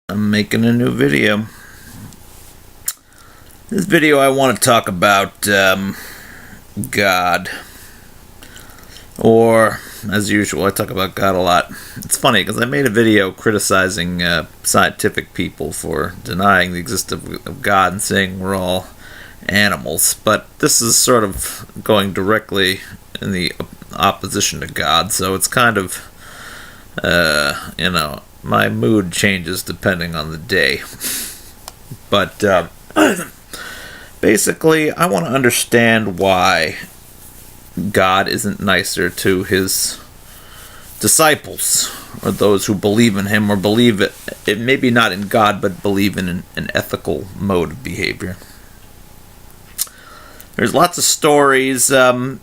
I'm making a new video. This video I want to talk about God. Or, as usual, I talk about God a lot. It's funny because I made a video criticizing scientific people for denying the existence of God and saying we're all animals. But this is sort of going directly in the opposition to God, so it's kind of, my mood changes depending on the day. But basically, I want to understand why God isn't nicer to his disciples, or those who believe in him, or believe it maybe not in God, but believe in an ethical mode of behavior. There's lots of stories, there's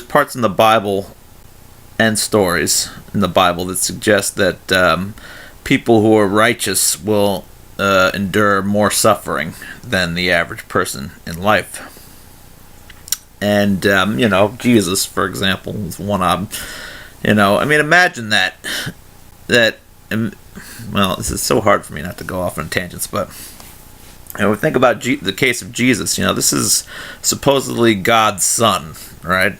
parts in the Bible and stories in the Bible that suggest that people who are righteous will endure more suffering than the average person in life. And, Jesus, for example, is one of them. Imagine that, this is so hard for me not to go off on tangents, but think about the case of Jesus. This is supposedly God's son, right?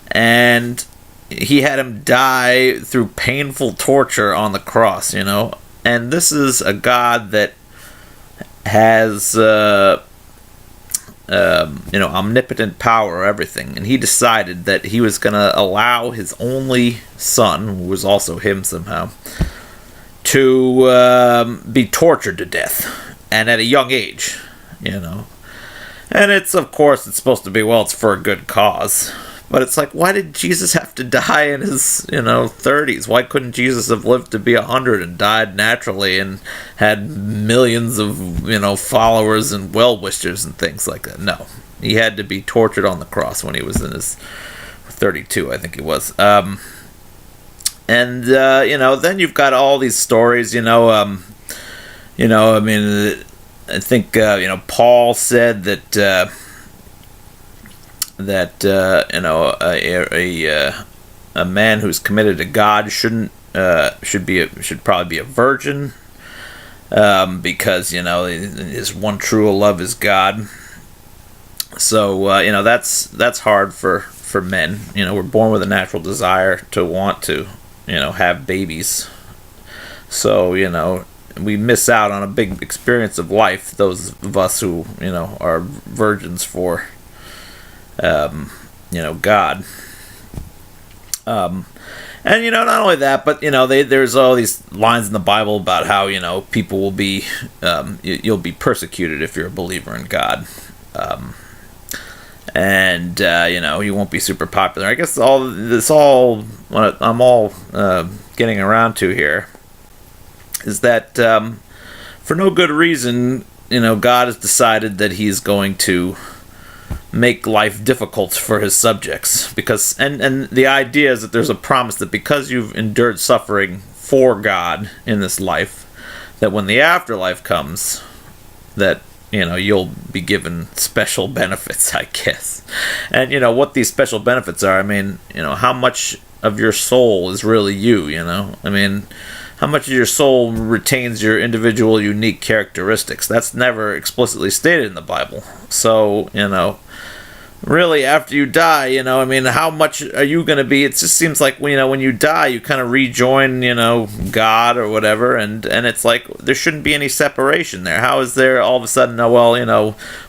And he had him die through painful torture on the cross, And this is a God that has, omnipotent power over everything. And he decided that he was going to allow his only son, who was also him somehow, to be tortured to death. And at a young age, And it's supposed to be, it's for a good cause. But it's like, why did Jesus have to die in his, 30s? Why couldn't Jesus have lived to be 100 and died naturally and had millions of, followers and well-wishers and things like that? No. He had to be tortured on the cross when he was in his 32, I think he was. Then you've got all these stories, I think, Paul said that, a man who's committed to God should probably be a virgin, because his one true love is God. So that's hard for men. We're born with a natural desire to want to have babies. So we miss out on a big experience of life, those of us who are virgins for God. And not only that, but there's all these lines in the Bible about how people will be you'll be persecuted if you're a believer in God, and you won't be super popular. I guess what I'm all getting around to here is that for no good reason God has decided that he's going to make life difficult for his subjects, because and the idea is that there's a promise that because you've endured suffering for God in this life, that when the afterlife comes, that you'll be given special benefits, I guess. And what these special benefits are, how much of your soul is really you, how much of your soul retains your individual unique characteristics. That's never explicitly stated in the Bible. So, really, after you die, how much are you going to be? It just seems like, when you die, you kind of rejoin, God or whatever, and it's like there shouldn't be any separation there. How is there all of a sudden,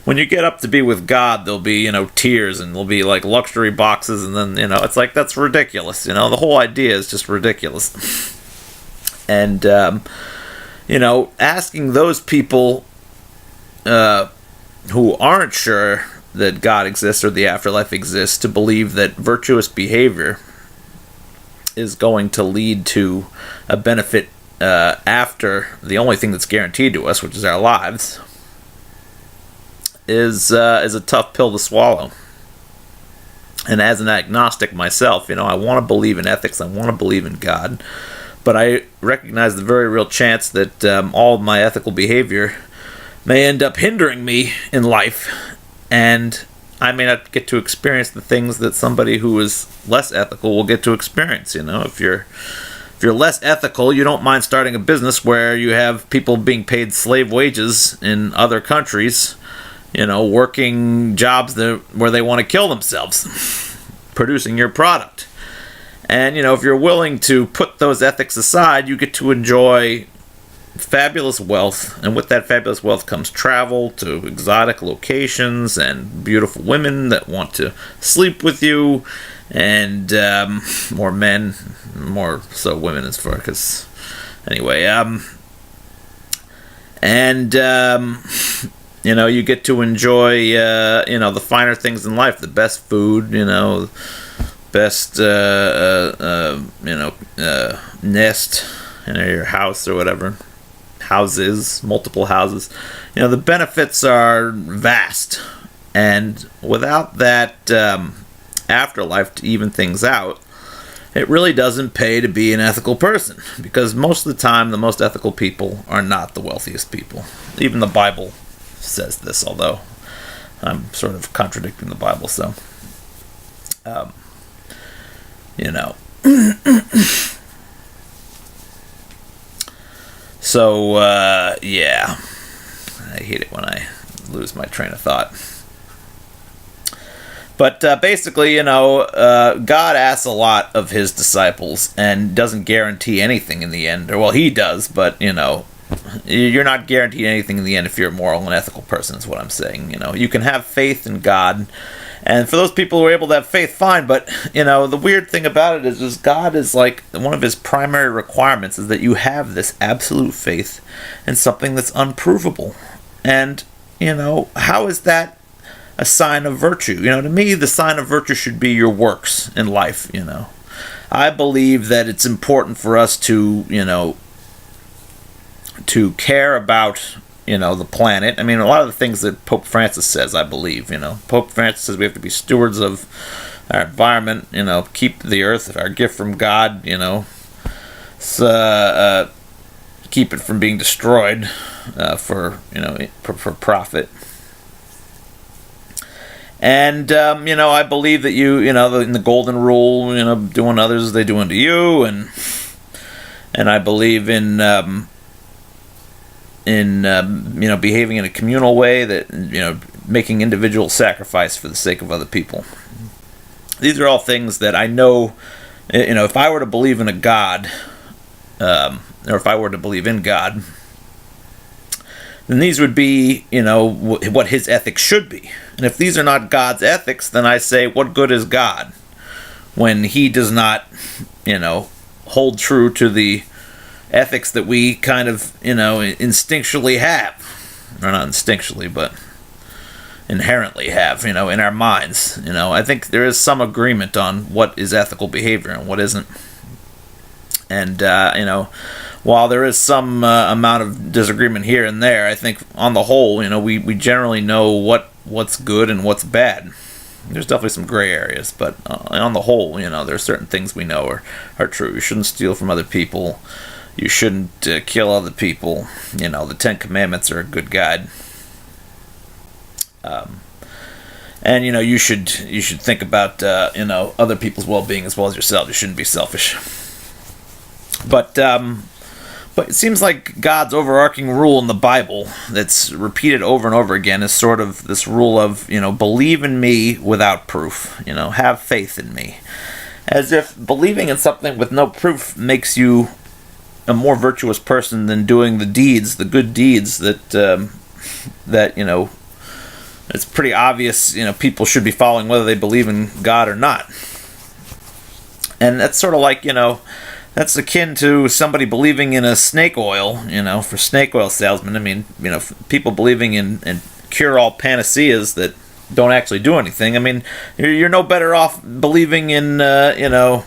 when you get up to be with God, there'll be, tears, and there'll be, like, luxury boxes, and then, it's like, that's ridiculous, the whole idea is just ridiculous. And, asking those people who aren't sure that God exists or the afterlife exists to believe that virtuous behavior is going to lead to a benefit after the only thing that's guaranteed to us, which is our lives, is a tough pill to swallow. And as an agnostic myself, I want to believe in ethics, I want to believe in God, but I recognize the very real chance that all of my ethical behavior may end up hindering me in life, and I may not get to experience the things that somebody who is less ethical will get to experience. If If you're less ethical, you don't mind starting a business where you have people being paid slave wages in other countries, working jobs where they want to kill themselves, producing your product. And, if you're willing to put those ethics aside, you get to enjoy fabulous wealth. And with that fabulous wealth comes travel to exotic locations and beautiful women that want to sleep with you. And more men, more so women as far, because anyway, you get to enjoy, the finer things in life, the best food, best, nest, your house or whatever, houses, multiple houses. The benefits are vast, and without that afterlife to even things out, it really doesn't pay to be an ethical person, because most of the time the most ethical people are not the wealthiest people. Even the Bible says this, although I'm sort of contradicting the Bible, so so yeah, I hate it when I lose my train of thought. But basically, God asks a lot of his disciples and doesn't guarantee anything in the end. Or, well, he does, but, you're not guaranteed anything in the end if you're a moral and ethical person, is what I'm saying. You can have faith in God. And for those people who are able to have faith, fine. But, the weird thing about it is God is like, one of his primary requirements is that you have this absolute faith in something that's unprovable. And, how is that a sign of virtue? To me, the sign of virtue should be your works in life. I believe that it's important for us to, to care about, the planet. I mean, a lot of the things that Pope Francis says, I believe, Pope Francis says we have to be stewards of our environment, keep the earth, our gift from God, so, keep it from being destroyed, for profit. And, I believe that in the golden rule, do unto others as they do unto you. And I believe in behaving in a communal way, that, making individual sacrifice for the sake of other people. These are all things that I know, if I were to believe in a God, or if I were to believe in God, then these would be, what his ethics should be. And if these are not God's ethics, then I say, what good is God when he does not, hold true to the ethics that we kind of, instinctually have. Or not instinctually, but inherently have, in our minds. I think there is some agreement on what is ethical behavior and what isn't. And, while there is some amount of disagreement here and there, I think on the whole, we generally know what's good and what's bad. There's definitely some gray areas, but on the whole, there are certain things we know are true. You shouldn't steal from other people. You shouldn't kill other people. The 10 Commandments are a good guide. And you should think about other people's well-being as well as yourself. You shouldn't be selfish. But it seems like God's overarching rule in the Bible that's repeated over and over again is sort of this rule of, believe in me without proof. Have faith in me. As if believing in something with no proof makes you a more virtuous person than doing the good deeds that it's pretty obvious, people should be following whether they believe in God or not. And that's sort of like, that's akin to somebody believing in a snake oil, for snake oil salesmen. I mean, people believing in cure-all panaceas that don't actually do anything. I mean, you're no better off believing in, in a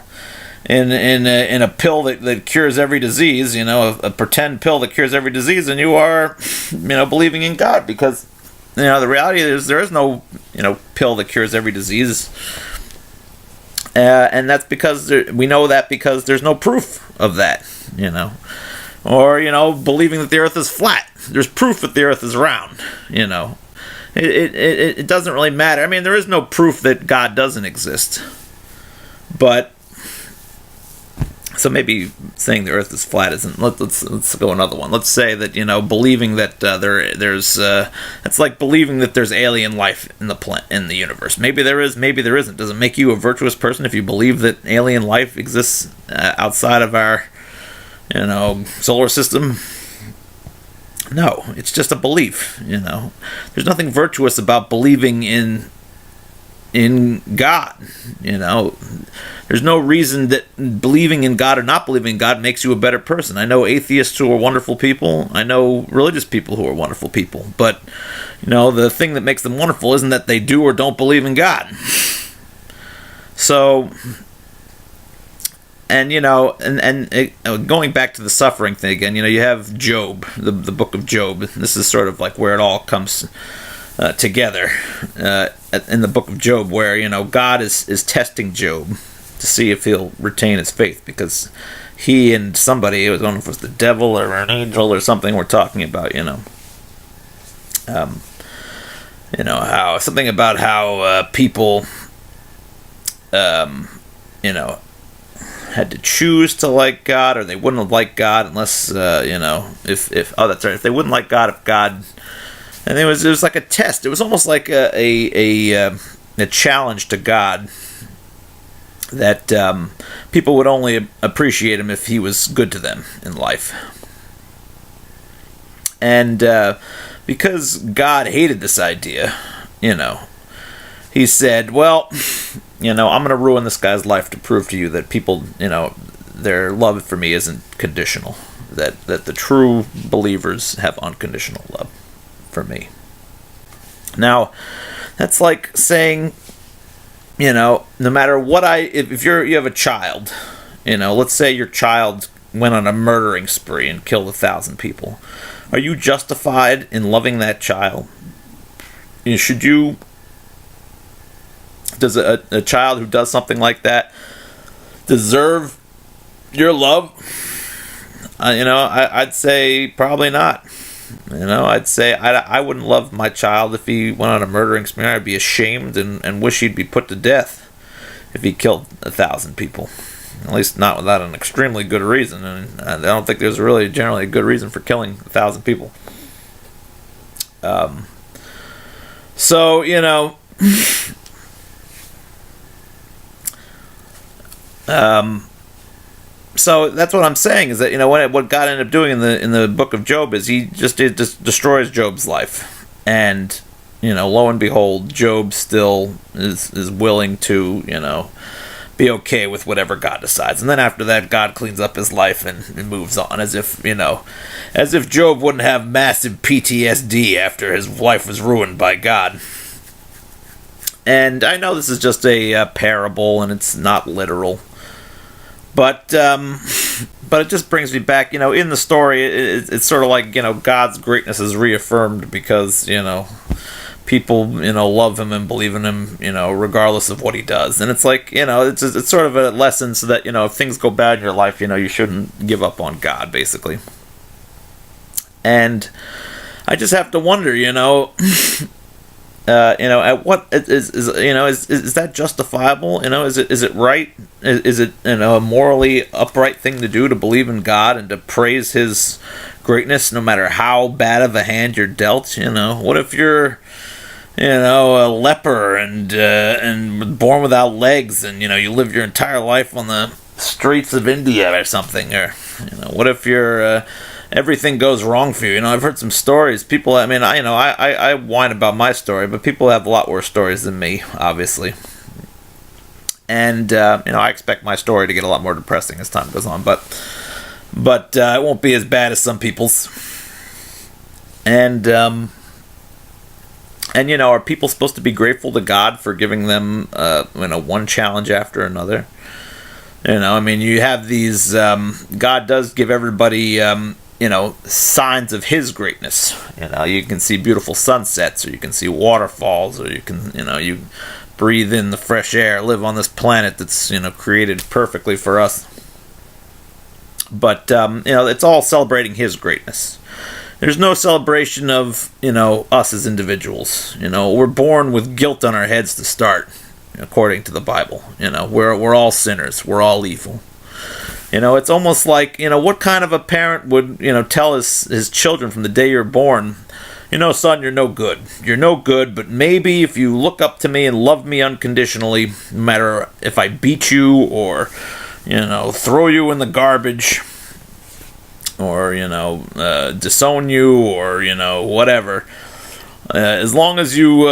pill that cures every disease, a pretend pill that cures every disease, than you are, believing in God. Because, the reality is there is no, pill that cures every disease. And that's because we know that because there's no proof of that, Or, believing that the earth is flat. There's proof that the earth is round, It doesn't really matter. I mean, there is no proof that God doesn't exist. But So maybe saying the Earth is flat isn't. Let's go another one. Let's say that believing that there's it's like believing that there's alien life in the universe. Maybe there is, maybe there isn't. Does it make you a virtuous person if you believe that alien life exists outside of our solar system? No, it's just a belief. There's nothing virtuous about believing in God. There's no reason that believing in God or not believing in God makes you a better person. I know atheists who are wonderful people. I know religious people who are wonderful people. But the thing that makes them wonderful isn't that they do or don't believe in God. So, and going back to the suffering thing again, you have Job, the book of Job. This is sort of like where it all comes together in the book of Job, where God is testing Job to see if he'll retain his faith, because he and somebody, I don't know if it was the devil or an angel or something, were talking about how something about how people had to choose to like God, or they wouldn't have liked God unless if they wouldn't like God if God. And it was like a test. It was almost like a challenge to God, that people would only appreciate him if he was good to them in life. And because God hated this idea, he said, well, I'm going to ruin this guy's life to prove to you that people, their love for me isn't conditional, that the true believers have unconditional love for me. Now, that's like saying, no matter what if you have a child, let's say your child went on a murdering spree and killed 1,000 people. Are you justified in loving that child? Does a child who does something like that deserve your love? I'd say probably not. I'd say I wouldn't love my child if he went on a murdering spree. I'd be ashamed and wish he'd be put to death if he killed 1,000 people. At least not without an extremely good reason. And I don't think there's really generally a good reason for killing 1,000 people. So So that's what I'm saying, is that what God ended up doing in the book of Job is he just destroys Job's life, and lo and behold, Job still is willing to be okay with whatever God decides, and then after that, God cleans up his life and moves on, as if Job wouldn't have massive PTSD after his life was ruined by God. And I know this is just a parable and it's not literal. But it just brings me back, in the story, it's sort of like, God's greatness is reaffirmed because, people, love him and believe in him, regardless of what he does. And it's like, it's sort of a lesson so that, if things go bad in your life, you shouldn't give up on God, basically. And I just have to wonder, at what is that justifiable? Is it right? Is it a morally upright thing to do, to believe in God and to praise his greatness no matter how bad of a hand you're dealt? What if you're a leper and born without legs, and you live your entire life on the streets of India or something? Or what if you're everything goes wrong for you? I've heard some stories. People, I whine about my story, but people have a lot worse stories than me, obviously. And I expect my story to get a lot more depressing as time goes on, but it won't be as bad as some people's. And are people supposed to be grateful to God for giving them one challenge after another? You have these. God does give everybody signs of his greatness. You can see beautiful sunsets, or you can see waterfalls, or you can you breathe in the fresh air, live on this planet that's created perfectly for us. But it's all celebrating his greatness. There's no celebration of us as individuals. We're born with guilt on our heads to start, according to the Bible. We're all sinners. We're all evil. It's almost like, what kind of a parent would, tell his children from the day you're born, son, you're no good. You're no good, but maybe if you look up to me and love me unconditionally, no matter if I beat you or, throw you in the garbage or, disown you or, whatever. As long as you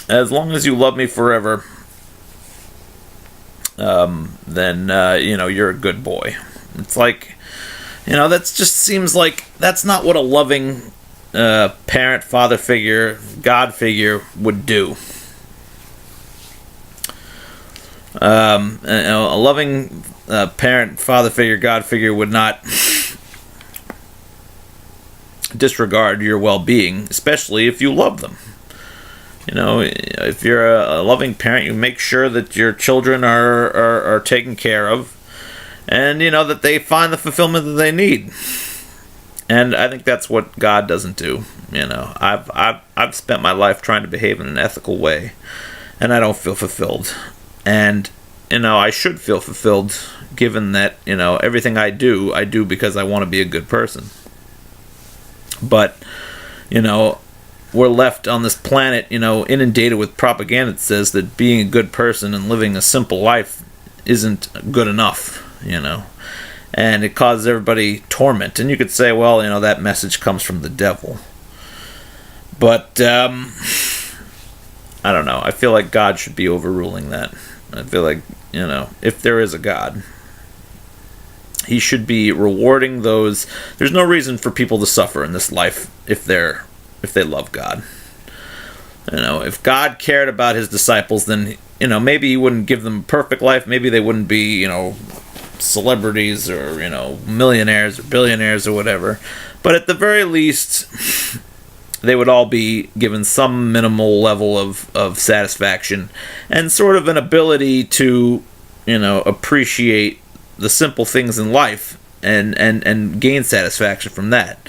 love me forever, then, you're a good boy. It's like, that just seems like that's not what a loving parent, father figure, God figure would do. A loving parent, father figure, God figure would not disregard your well-being, especially if you love them. If you're a loving parent, you make sure that your children are taken care of, and that they find the fulfillment that they need. And I think that's what God doesn't do. I've spent my life trying to behave in an ethical way, and I don't feel fulfilled. And I should feel fulfilled, given that everything I do because I want to be a good person. But we're left on this planet, inundated with propaganda that says that being a good person and living a simple life isn't good enough, and it causes everybody torment. And you could say, well, that message comes from the devil. But I don't know. I feel like God should be overruling that. I feel like, if there is a God, he should be rewarding those. There's no reason for people to suffer in this life if they love God. If God cared about his disciples, then, maybe he wouldn't give them a perfect life. Maybe they wouldn't be, celebrities or, millionaires or billionaires or whatever. But at the very least, they would all be given some minimal level of satisfaction and sort of an ability to, appreciate the simple things in life and gain satisfaction from that.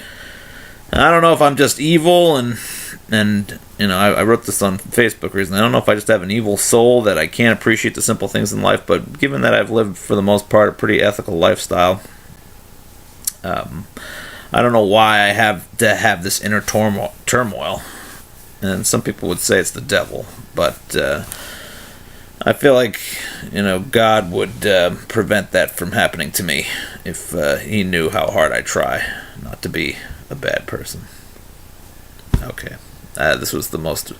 I don't know if I'm just evil and I wrote this on Facebook recently. I don't know if I just have an evil soul that I can't appreciate the simple things in life, but given that I've lived for the most part a pretty ethical lifestyle, I don't know why I have to have this inner turmoil. And some people would say it's the devil, but I feel like God would prevent that from happening to me if he knew how hard I try not to be a bad person. Okay. This was the most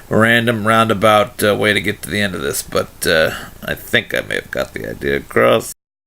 random, roundabout way to get to the end of this, but I think I may have got the idea across.